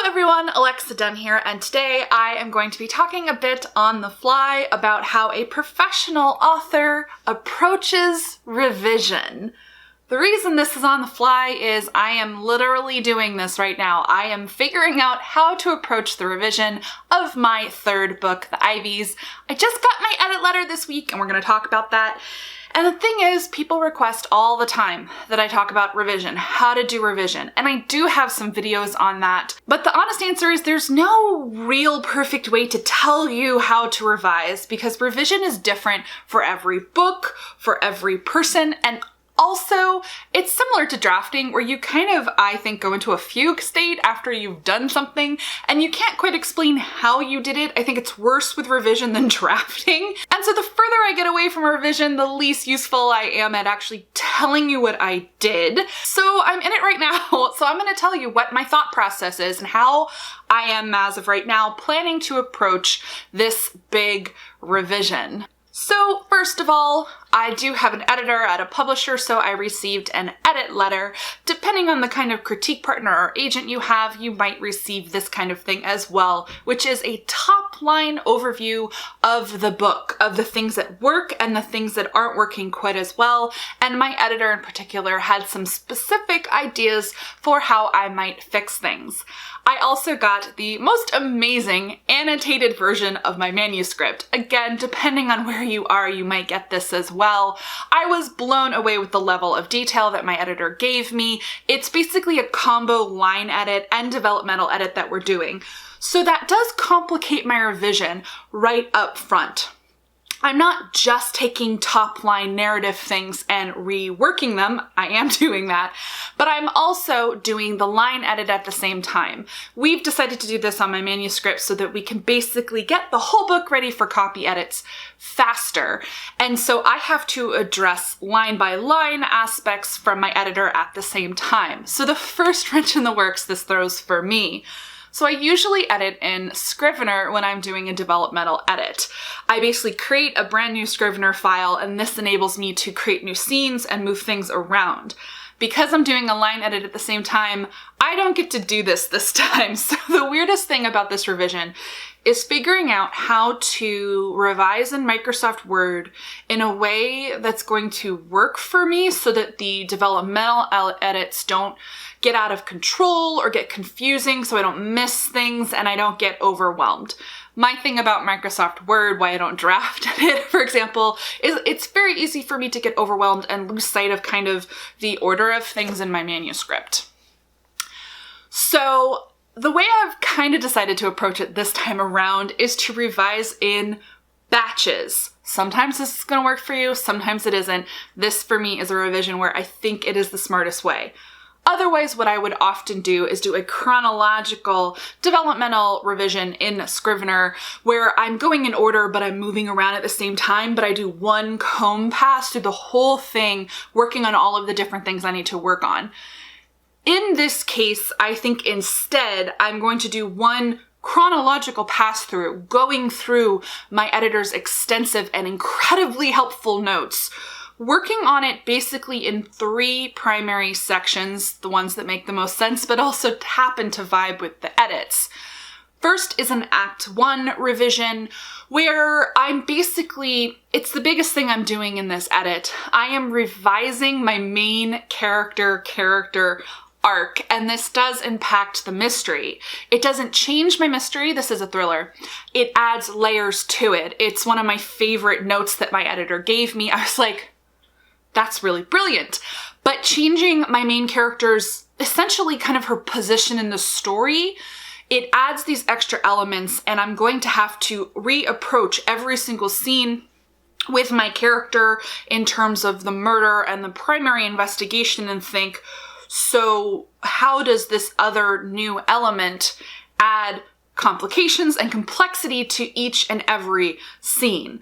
everyone, Alexa Donne here, and today I am going to be talking a bit on the fly about how a professional author approaches revision. The reason this is on the fly is I am literally doing this right now. I am figuring out how to approach the revision of my third book, the IVIES. I just got my edit letter this week and we're going to talk about that. And the thing is, people request all the time that I talk about revision, how to do revision, and I do have some videos on that. But the honest answer is there's no real perfect way to tell you how to revise because revision is different for every book, for every person, and also, it's similar to drafting where you kind of, I think, go into a fugue state after you've done something and you can't quite explain how you did it. I think it's worse with revision than drafting. And so the further I get away from revision, the least useful I am at actually telling you what I did. So I'm in it right now. So I'm going to tell you what my thought process is and how I am, as of right now, planning to approach this big revision. So first of all, I do have an editor at a publisher, so I received an edit letter. Depending on the kind of critique partner or agent you have, you might receive this kind of thing as well, which is a top-line overview of the book, of the things that work and the things that aren't working quite as well. And my editor in particular had some specific ideas for how I might fix things. I also got the most amazing annotated version of my manuscript. Again, depending on where you are, you might get this as well. I was blown away with the level of detail that my editor gave me. It's basically a combo line edit and developmental edit that we're doing. So that does complicate my revision right up front. I'm not just taking top-line narrative things and reworking them, I am doing that, but I'm also doing the line edit at the same time. We've decided to do this on my manuscript so that we can basically get the whole book ready for copy edits faster. And so I have to address line-by-line aspects from my editor at the same time. So the first wrench in the works this throws for me. So I usually edit in Scrivener when I'm doing a developmental edit. I basically create a brand new Scrivener file and this enables me to create new scenes and move things around. Because I'm doing a line edit at the same time, I don't get to do this time. So the weirdest thing about this revision is figuring out how to revise in Microsoft Word in a way that's going to work for me so that the developmental edits don't get out of control or get confusing so I don't miss things and I don't get overwhelmed. My thing about Microsoft Word, why I don't draft it, for example, is it's very easy for me to get overwhelmed and lose sight of kind of the order of things in my manuscript. So the way I've kind of decided to approach it this time around is to revise in batches. Sometimes this is going to work for you, sometimes it isn't. This for me is a revision where I think it is the smartest way. Otherwise, what I would often do is do a chronological developmental revision in Scrivener where I'm going in order, but I'm moving around at the same time, but I do one comb pass through the whole thing, working on all of the different things I need to work on. In this case, I think instead I'm going to do one chronological pass through, going through my editor's extensive and incredibly helpful notes, working on it basically in 3 primary sections, the ones that make the most sense, but also happen to vibe with the edits. First is an Act 1 revision where I'm basically, it's the biggest thing I'm doing in this edit. I am revising my main character arc, and this does impact the mystery. It doesn't change my mystery, this is a thriller. It adds layers to it. It's one of my favorite notes that my editor gave me. I was like, that's really brilliant. But changing my main character's essentially kind of her position in the story, it adds these extra elements and I'm going to have to reapproach every single scene with my character in terms of the murder and the primary investigation and think, so how does this other new element add complications and complexity to each and every scene?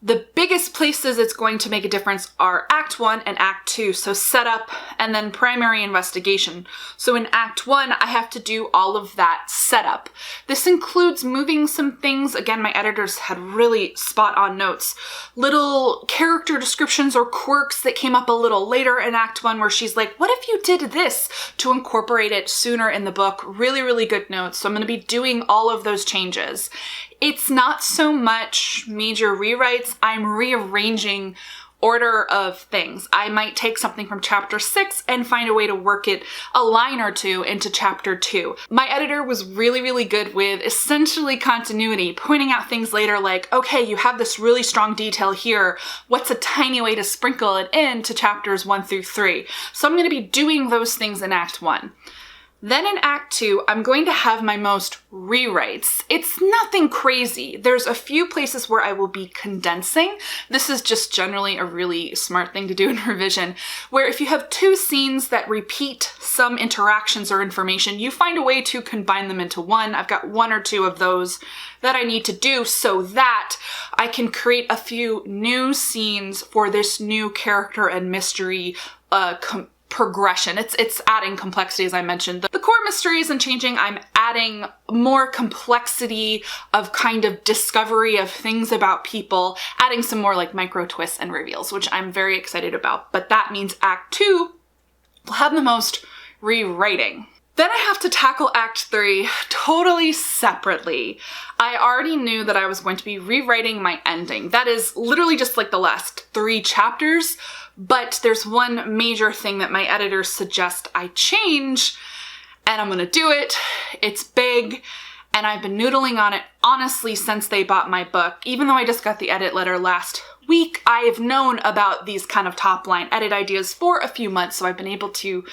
The biggest places it's going to make a difference are Act 1 and Act 2, so setup and then primary investigation. So in Act 1, I have to do all of that setup. This includes moving some things. Again, my editors had really spot-on notes. Little character descriptions or quirks that came up a little later in Act 1 where she's like, what if you did this, to incorporate it sooner in the book. Really, really good notes. So I'm going to be doing all of those changes. It's not so much major rewrites. I'm rearranging order of things. I might take something from chapter 6 and find a way to work it a line or two into chapter 2. My editor was really, really good with essentially continuity, pointing out things later like, okay, you have this really strong detail here. What's a tiny way to sprinkle it into chapters 1 through 3? So I'm going to be doing those things in Act 1. Then in Act 2, I'm going to have my most rewrites. It's nothing crazy. There's a few places where I will be condensing. This is just generally a really smart thing to do in revision, where if you have two scenes that repeat some interactions or information, you find a way to combine them into one. I've got one or two of those that I need to do so that I can create a few new scenes for this new character and mystery progression. It's adding complexity, as I mentioned. The core mystery isn't changing. I'm adding more complexity of kind of discovery of things about people, adding some more like micro twists and reveals, which I'm very excited about. But that means Act 2 will have the most rewriting. Then I have to tackle Act 3 totally separately. I already knew that I was going to be rewriting my ending. That is literally just like the last 3 chapters, but there's one major thing that my editors suggest I change, and I'm gonna do it. It's big, and I've been noodling on it honestly since they bought my book. Even though I just got the edit letter last week, I have known about these kind of top-line edit ideas for a few months, so I've been able to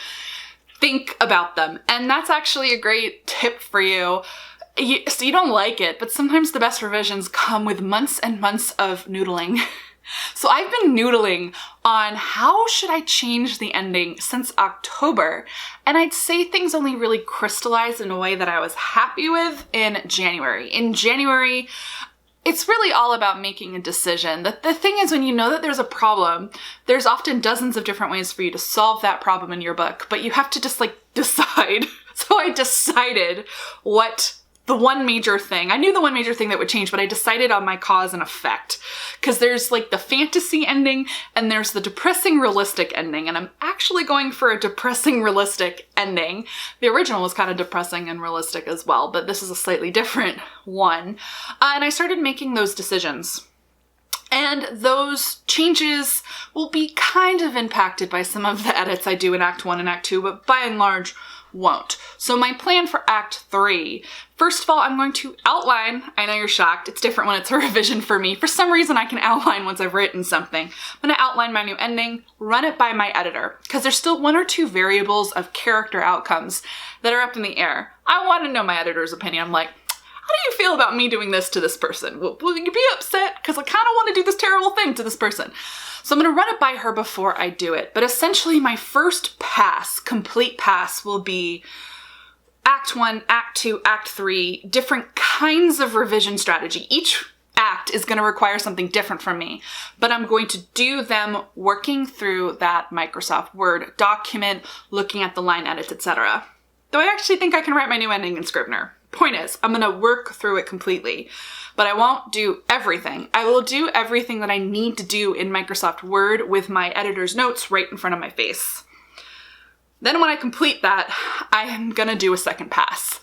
think about them. And that's actually a great tip for you. So you don't like it, but sometimes the best revisions come with months and months of noodling. So I've been noodling on how should I change the ending since October, and I'd say things only really crystallized in a way that I was happy with in January. In January, it's really all about making a decision. The thing is, when you know that there's a problem, there's often dozens of different ways for you to solve that problem in your book, but you have to just like decide. So I decided what the one major thing, I knew the one major thing that would change, but I decided on my cause and effect. Because there's like the fantasy ending and there's the depressing realistic ending, and I'm actually going for a depressing realistic ending. The original was kind of depressing and realistic as well, but this is a slightly different one. And I started making those decisions. And those changes will be kind of impacted by some of the edits I do in Act 1 and Act 2, but by and large, won't. So my plan for Act 3, first of all, I'm going to outline. I know you're shocked. It's different when it's a revision for me. For some reason, I can outline once I've written something. I'm going to outline my new ending, run it by my editor, because there's still 1 or 2 variables of character outcomes that are up in the air. I want to know my editor's opinion. I'm like, how do you feel about me doing this to this person? Will you be upset? Because I kind of want to do this terrible thing to this person. So I'm going to run it by her before I do it. But essentially my first pass, complete pass, will be Act 1, Act 2, Act 3, different kinds of revision strategy. Each act is going to require something different from me, but I'm going to do them working through that Microsoft Word document, looking at the line edits, etc. Though I actually think I can write my new ending in Scrivener. Point is, I'm going to work through it completely, but I won't do everything. I will do everything that I need to do in Microsoft Word with my editor's notes right in front of my face. Then when I complete that, I am going to do a second pass.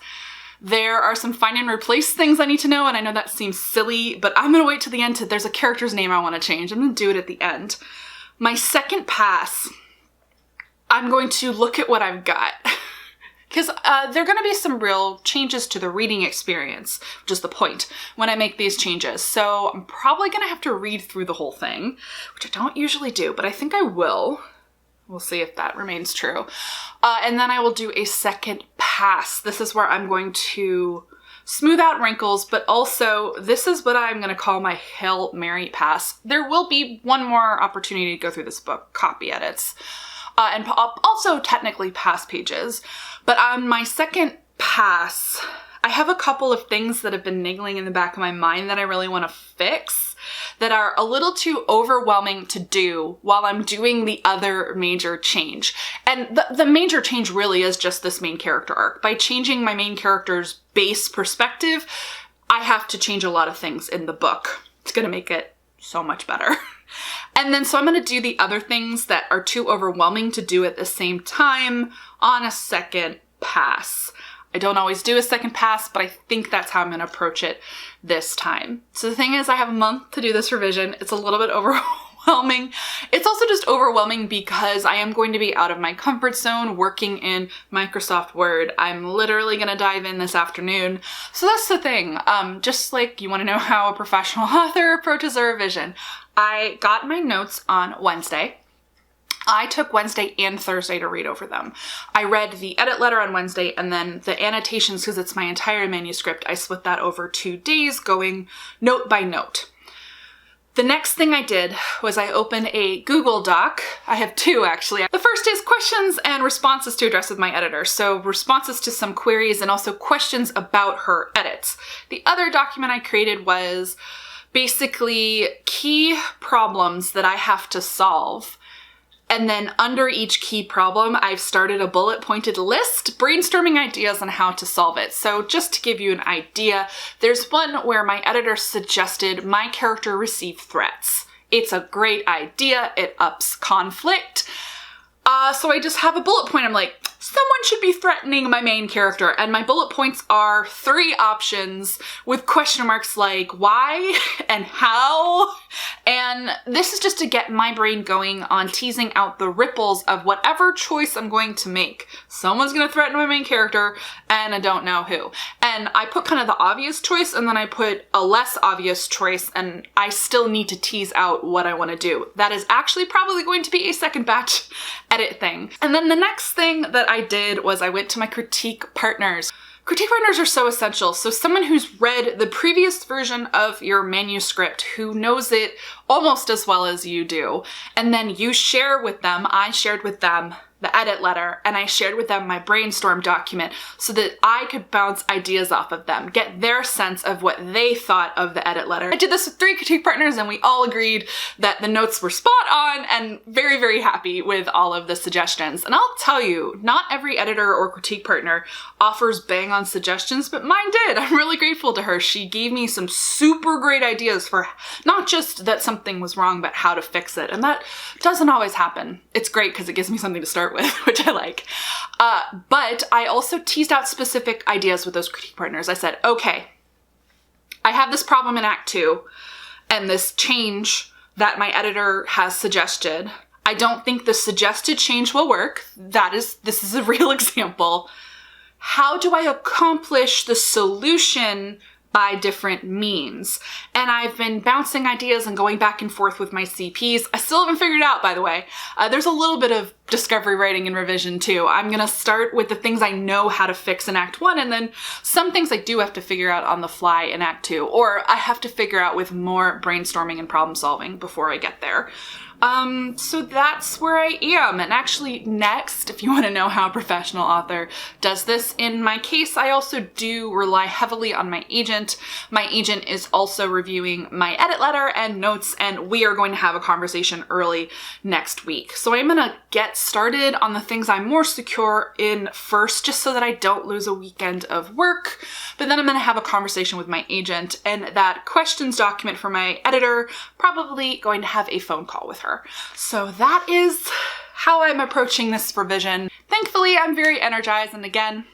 There are some find and replace things I need to know, and I know that seems silly, but I'm going to wait to the end there's a character's name I want to change. I'm going to do it at the end. My second pass, I'm going to look at what I've got. Because there are going to be some real changes to the reading experience, which is the point, when I make these changes. So I'm probably going to have to read through the whole thing, which I don't usually do, but I think I will. We'll see if that remains true. And then I will do a second pass. This is where I'm going to smooth out wrinkles, but also this is what I'm going to call my Hail Mary pass. There will be one more opportunity to go through this book, copy edits. And also technically pass pages. But on my second pass, I have a couple of things that have been niggling in the back of my mind that I really want to fix. that are a little too overwhelming to do while I'm doing the other major change. And the major change really is just this main character arc. By changing my main character's base perspective, I have to change a lot of things in the book. It's gonna make it so much better. And then so I'm gonna do the other things that are too overwhelming to do at the same time on a second pass. I don't always do a second pass, but I think that's how I'm gonna approach it this time. So the thing is, I have a month to do this revision. It's a little bit overwhelming. It's also just overwhelming because I am going to be out of my comfort zone working in Microsoft Word. I'm literally gonna dive in this afternoon. So that's the thing. Just like you wanna know how a professional author approaches a revision. I got my notes on Wednesday. I took Wednesday and Thursday to read over them. I read the edit letter on Wednesday, and then the annotations, because it's my entire manuscript, I split that over 2 days, going note by note. The next thing I did was I opened a Google Doc. I have 2 actually. The first is questions and responses to address with my editor. So responses to some queries and also questions about her edits. The other document I created was basically key problems that I have to solve. And then under each key problem, I've started a bullet pointed list, brainstorming ideas on how to solve it. So just to give you an idea, there's one where my editor suggested my character receive threats. It's a great idea, it ups conflict. So I just have a bullet point. I'm like, someone should be threatening my main character. And my bullet points are 3 options with question marks like why and how. And this is just to get my brain going on teasing out the ripples of whatever choice I'm going to make. Someone's going to threaten my main character and I don't know who. And I put kind of the obvious choice and then I put a less obvious choice, and I still need to tease out what I want to do. That is actually probably going to be a second batch edit thing. And then the next thing that I did was I went to my critique partners. Critique partners are so essential. So someone who's read the previous version of your manuscript, who knows it almost as well as you do, and then you share with them. I shared with them the edit letter, and I shared with them my brainstorm document so that I could bounce ideas off of them, get their sense of what they thought of the edit letter. I did this with 3 critique partners and we all agreed that the notes were spot on, and very, very happy with all of the suggestions. And I'll tell you, not every editor or critique partner offers bang on suggestions, but mine did. I'm really grateful to her. She gave me some super great ideas for not just that something was wrong, but how to fix it. And that doesn't always happen. It's great because it gives me something to start with, which I like. But I also teased out specific ideas with those critique partners. I said, okay, I have this problem in Act 2 and this change that my editor has suggested. I don't think the suggested change will work. This is a real example. How do I accomplish the solution by different means? And I've been bouncing ideas and going back and forth with my CPs. I still haven't figured it out, by the way. There's a little bit of discovery writing and revision too. I'm gonna start with the things I know how to fix in Act 1, and then some things I do have to figure out on the fly in Act 2, or I have to figure out with more brainstorming and problem solving before I get there. So that's where I am. And actually next, if you want to know how a professional author does this, in my case, I also do rely heavily on my agent. My agent is also reviewing my edit letter and notes, and we are going to have a conversation early next week. So I'm going to get started on the things I'm more secure in first, just so that I don't lose a weekend of work. But then I'm going to have a conversation with my agent, and that questions document for my editor, probably going to have a phone call with her. So that is how I'm approaching this revision. Thankfully, I'm very energized, and again,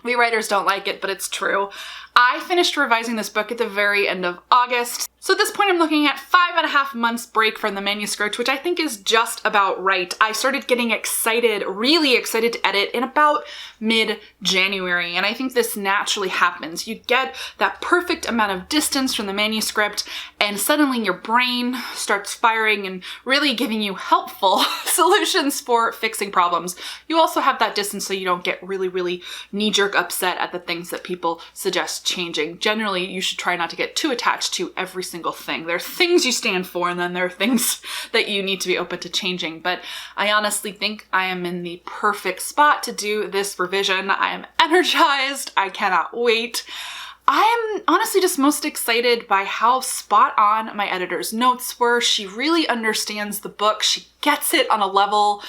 we writers don't like it, but it's true. I finished revising this book at the very end of August. So at this point, I'm looking at 5.5 months break from the manuscript, which I think is just about right. I started getting excited, really excited to edit in about mid-January, and I think this naturally happens. You get that perfect amount of distance from the manuscript, and suddenly your brain starts firing and really giving you helpful solutions for fixing problems. You also have that distance so you don't get really, really knee-jerk upset at the things that people suggest changing. Generally, you should try not to get too attached to every single thing. There are things you stand for, and then there are things that you need to be open to changing. But I honestly think I am in the perfect spot to do this revision. I am energized. I cannot wait. I am honestly just most excited by how spot on my editor's notes were. She really understands the book. She gets it on a level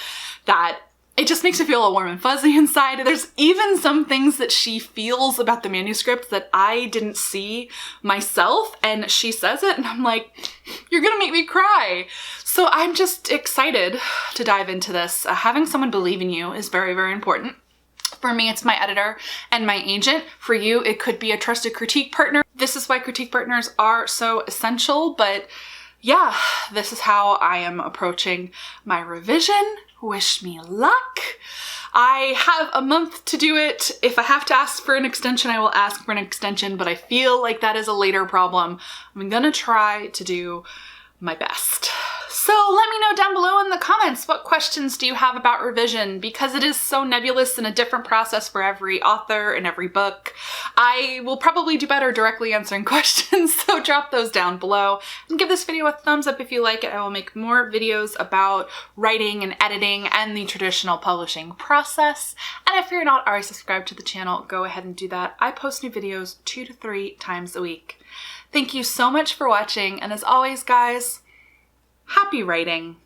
that it just makes me feel all warm and fuzzy inside. There's even some things that she feels about the manuscript that I didn't see myself, and she says it and I'm like, you're gonna make me cry. So I'm just excited to dive into this. Having someone believe in you is very, very important. For me, it's my editor and my agent. For you, it could be a trusted critique partner. This is why critique partners are so essential, but yeah, this is how I am approaching my revision. Wish me luck. I have a month to do it. If I have to ask for an extension, I will ask for an extension, but I feel like that is a later problem. I'm gonna try to do my best. So let me know down below in the comments, what questions do you have about revision? Because it is so nebulous and a different process for every author and every book. I will probably do better directly answering questions, so drop those down below and give this video a thumbs up if you like it. I will make more videos about writing and editing and the traditional publishing process. And if you're not already subscribed to the channel, go ahead and do that. I post new videos 2 to 3 times a week. Thank you so much for watching, and as always, guys, happy writing.